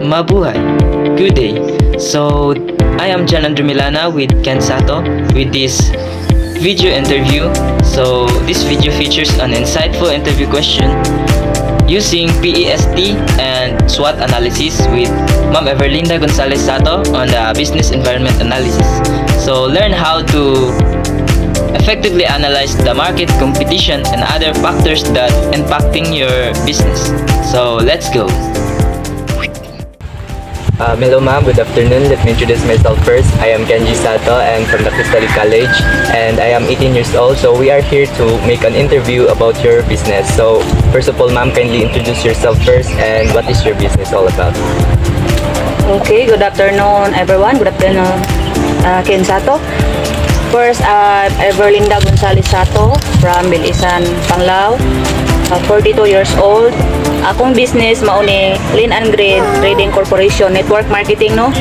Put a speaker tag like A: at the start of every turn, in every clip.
A: Mabuhay. Good day. So, I am Jan Andrew Milana with Ken Sato with this video interview. So, this video features an insightful interview question using PEST and SWOT analysis with Ma'am Everlinda Gonzalez Sato on the business environment analysis. So, learn how to effectively analyze the market, competition, and other factors that impacting your business. So, let's go.
B: Hello ma'am, good afternoon. Let me introduce myself first. I am Kenji Sato. I am from the Crystal College and I am 18 years old. So we are here to make an interview about your business. So first of all ma'am, kindly introduce yourself first and what is your business all about?
C: Okay, good afternoon everyone. Good afternoon, Ken Sato. First, I'm Everlinda Gonzalez Sato from Bilisan, Panglao. 42 years old. Akong business mauni Lean and Green Trading Corporation, network marketing no.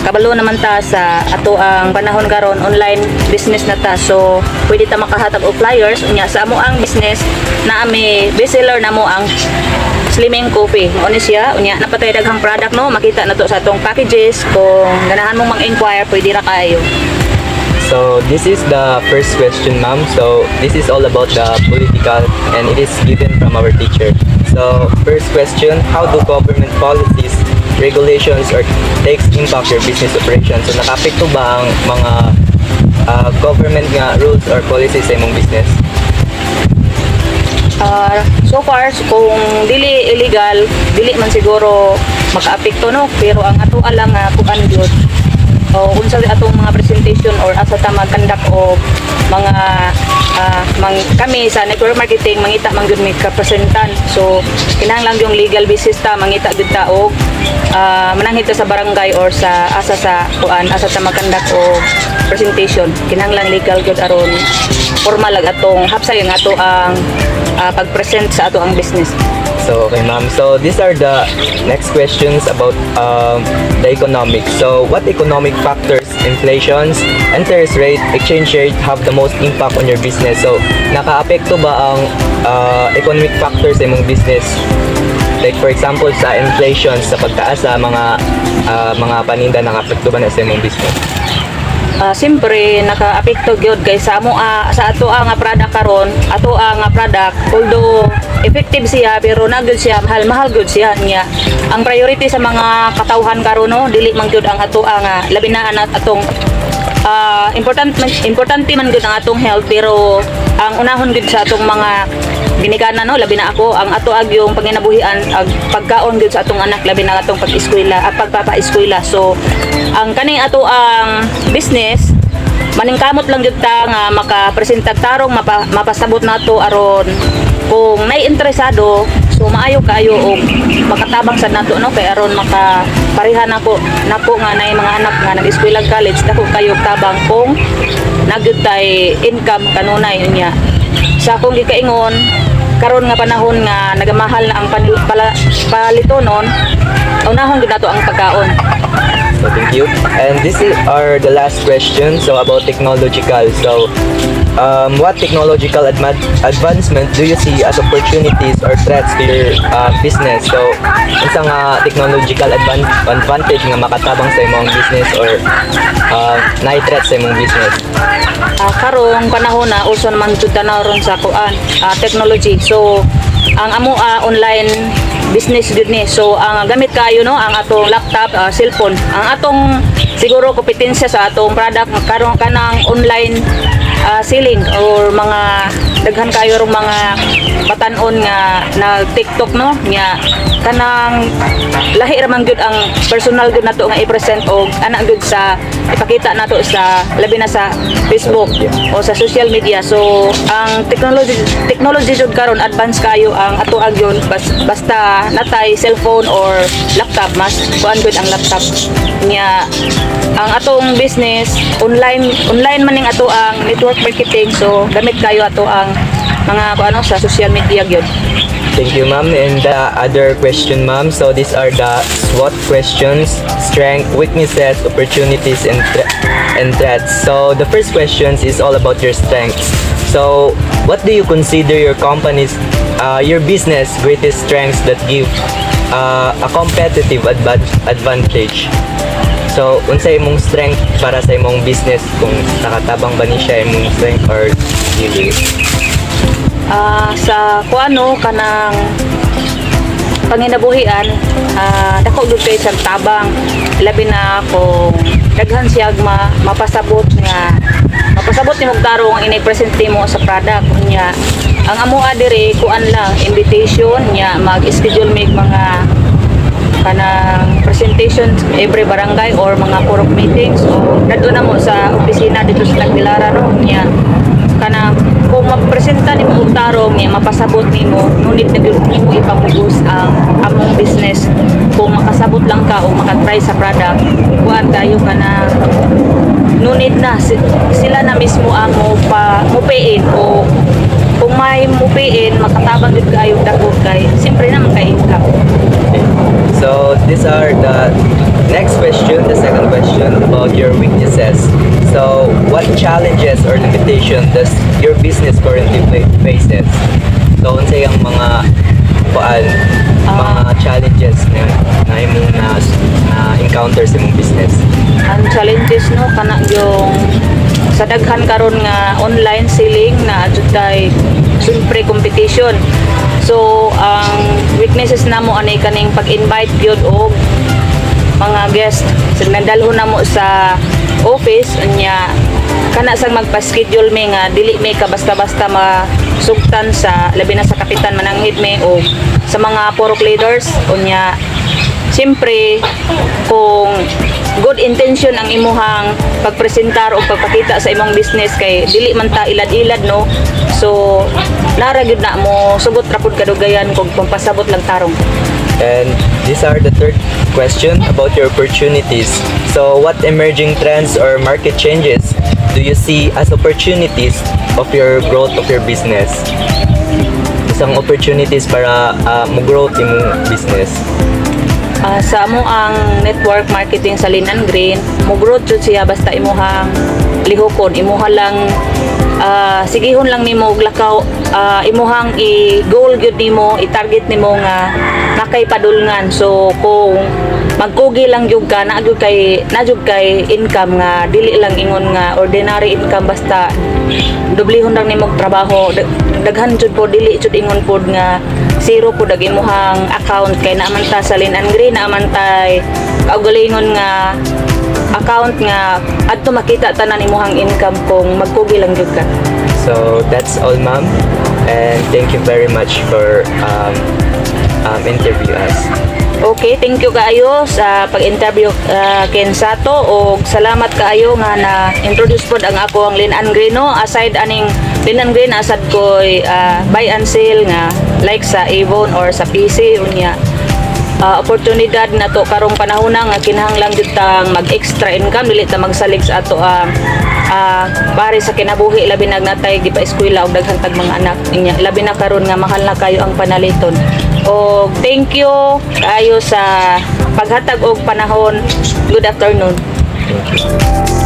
C: Kabalo naman ta sa ato ang panahon karon, online business na ta. So pwede ta makahatag og flyers unya sa amo ang business na ami bestseller na mo ang Slimming Coffee. Mao ni siya unya napatay daghang product no. Makita na to sa atong packages. Kung ganahan mong mang-inquire pwede ra kayo.
B: So this is the first question ma'am. So this is all about the political and it is given from our teacher. So first question, how do government policies, regulations or takes impact your business operations? So nakapekto ba ang mga government nga rules or policies sa imong business?
C: So far kung dili illegal, dili man siguro makaapekto no, pero ang ato alang nga kuan gyud o unsa atong mga presentation or asa ta mag-conduct o mga kami sa network marketing mangita man gyud mi ka-presentan. So kinahanglan yung legal basis ta mangita gyud ta og mananghid ta sa barangay or sa asa sa kuan asa ta mag-conduct o presentation. Kinahanglan legal gyud aron formal ag atong hapsay nga ato ang pag-present sa ato ang business.
B: So okay ma'am, so these are the next questions about the economics. So what economic factors, inflations, interest rate, exchange rate have the most impact on your business? So nakaapekto ba ang economic factors sa imong business? Like for example sa inflation, sa pagtaas sa mga paninda, nakaapekto ba na sa imong business?
C: Siyempre nakaapekto gyud kay sa amo sa ato nga product karon, ato nga product although effective siya pero na gyud siya mahal gyud siya niya. Ang priority sa mga katawhan karon no, dili man gyud ang ato nga labi na atong importante man gyud ang atong health, pero ang unahon gyud sa atong mga ginikanan no, labi na ako ang ato yung panginabuhian ag pagkaon gyud sa atong anak, labi na atong pag-eskwela at pagpapa-eskwela. So ang kani ato ang business maningkamot lang gyud ta nga makapresentag tarong mapasabot nato aron kung nai-interesado so maayo kayo og makatabang sad nato no, kay aron makapareha nako nga nay mga anak nga nag-eskwela college dako kayo tabang kung nagyud tay income kanunay niya. Sa akong gikaingon karon nga panahon nga nagamahal na ang palitonon, unahon gyud nato ang pagkaon.
B: So thank you. And this are the last question. So about technological. So what technological advancement do you see as opportunities or threats to your business? So unsa nga technological advantage nga makatabang sa imong business or na threat sa imong business?
C: Karong panahon na also naman jud tanaw ron sa kuan technology. So ang amo online business gud ni. So ang gamit kayo no ang atong laptop, cellphone. Ang atong siguro kompetensya sa atong product karon kanang online selling or mga daghan kayo rong mga batanon nga na TikTok no nya kanang lahi ra man gyud ang personal gyud nato nga i-present og ana gyud sa ipakita nato sa labi na sa Facebook o sa social media. So ang technology jud karon advance kayo ang ato agyon basta natay cellphone or laptop, mas kuan gyud ang laptop nya ang atong business online maning ato ang network marketing. So gamit kayo ato ang mga kuano sa social media gyud.
B: Thank you ma'am. And the other question ma'am, so these are the SWOT questions: strength, weaknesses, opportunities and threats. So the first question is all about your strengths. So, what do you consider your business greatest strengths that give a competitive advantage? So, unsay imong strength para sa imong business, kung nakatabang ba ni siya imong strength or dili?
C: Sa kuano kanang panginabuhian, dako gyud kay sa tabang, labi na kung daghan siya mapasabot nimo tarong ang ini-present mo sa product niya. Ang amoa dire kuan lang invitation niya, mag-schedule mig mga kanang presentation every barangay or mga purok meetings, o dadto na mo sa opisina dito sa Tagbilaran no niya kana kung mapresenta nimo og tarong niya mapasabot nimo, ngunit na gyud nimo ipamugos ang among business. Kung makasabot lang ka o makatry sa product, kuan kayo kana ngunit na sila na mismo ang mupiin, o kung may mupiin makatabang gyud kayo dako kay siyempre naman kay income.
B: So, these are the next question, the second question about your weaknesses. So, what challenges or limitation does your business currently faces? So, unsay ang mga challenges na imong na encounter sa imong business?
C: Ang challenges no kana yung sa daghan karon nga online selling na adjutay siyempre competition. So ang weaknesses namo anay kaning pag-invite gyud og mga guest. So nagdalhon namo sa office unya kana sang magpa-schedule mi nga dili mi ka basta-basta masugtan sa labi na sa kapitan mananghid mi o sa mga purok leaders unya. Siyempre, kung good intention ang imuhang pagpresentar o pagpakita sa imong business kay dili man ta ilad-ilad no. So, nara gyud na mo sugot rapod kadugayan kung pampasabot lang tarong.
B: And these are the third question about your opportunities. So, what emerging trends or market changes do you see as opportunities of your growth of your business? Isang opportunities para mo-growth imong business.
C: Sa amo ang network marketing sa Lean and Green, mo-growth jud siya basta imuhang lihokon, imuha lang sigihon lang nimo og lakaw, imuhang i-goal gyud nimo, i-target nimo nga nakay padulngan. So kung magkugi lang jud ka na jud kay income nga dili lang ingon nga ordinary income, basta dublihon lang nimo trabaho, daghan jud po dili jud ingon pod nga zero po dag imuhang account kay naaman ta sa Lean and Green, naaman tay kaugalingon nga account nga adto makita tanan imuhang income kung magkugi lang jud ka.
B: So that's all, ma'am, and thank you very much for interview us.
C: Okay, thank you kaayo sa pag-interview ken Sato, og salamat kaayo nga na-introduce pod ang ako ang Lean and Green no. Aside aning Lean and Green, asad ko'y buy and sell nga like sa Avon or sa PC unya. Oportunidad na to karong panahon nga kinahanglan jud tang mag-extra income, dili ta magsalig sa ato pare sa kinabuhi, labi nagnatay di pa eskwela og daghang tag mga anak inya, labi na karon nga mahal na kayo ang panaliton. Og thank you kayo sa paghatag og panahon. Good afternoon.
B: Thank you.